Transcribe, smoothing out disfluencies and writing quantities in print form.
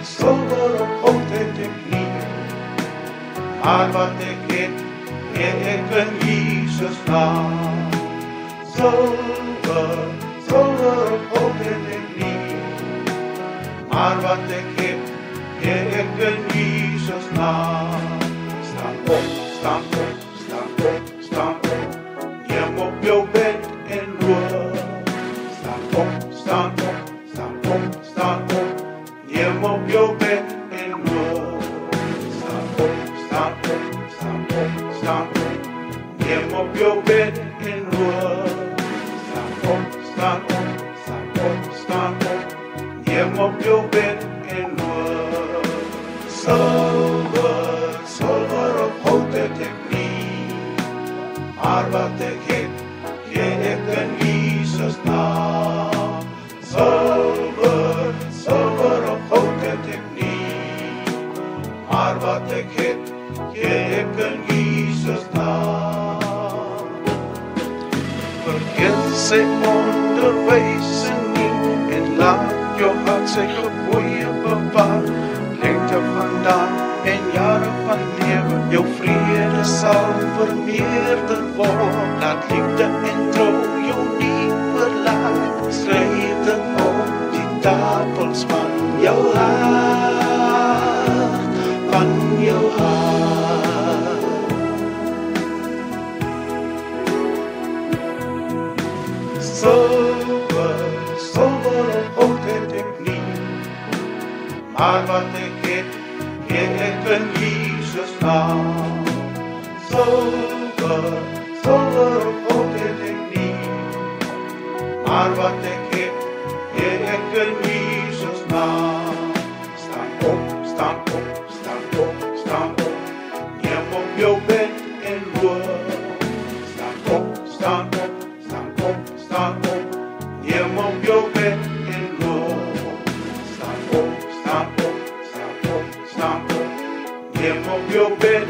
sober op het ek nie, maar wat ek het, het ek in Jesus naam. Sober op het ek nie, maar wat ek het, het ek in Jesus naam. Staan op, staan op, staan op, staan op, neem op jou bed en loop. Staan op, staan op, staan op, staan op, neem op jou bed en loop. Staan op, staan op, staan op, staan op, neem op jou bed en loop. Staan op, staan op, staan op, staan op, neem op jou bed en loop. Sober op hout het ek nie, maar wat ek het, het ek in Jesus naam. Sober op hout het ek nie, maar wat ek het, ek in Jesus naam. Vergeet sy onderwysing nie, en laat jou hart sy gebooie bewaar. Lengte vandaan en jare van lewe, jou vrede sal vermeerder word. Laat liefde en trouw jou nie verlaat, skryf dit op die tafels van jou hart, van jou hart. Sober op het ek nie, maar wat ek het, het ek in Jesus naam. Sober op het ek nie, maar wat ek het, het ek in Jesus naam. Staan op, staan op, staan op, staan op, neem op jou bed en loop. Staan op, staan op, staan op, staan op, neem op jou bed en loop. Staan op, staan op, staan op, staan op, neem op jou bed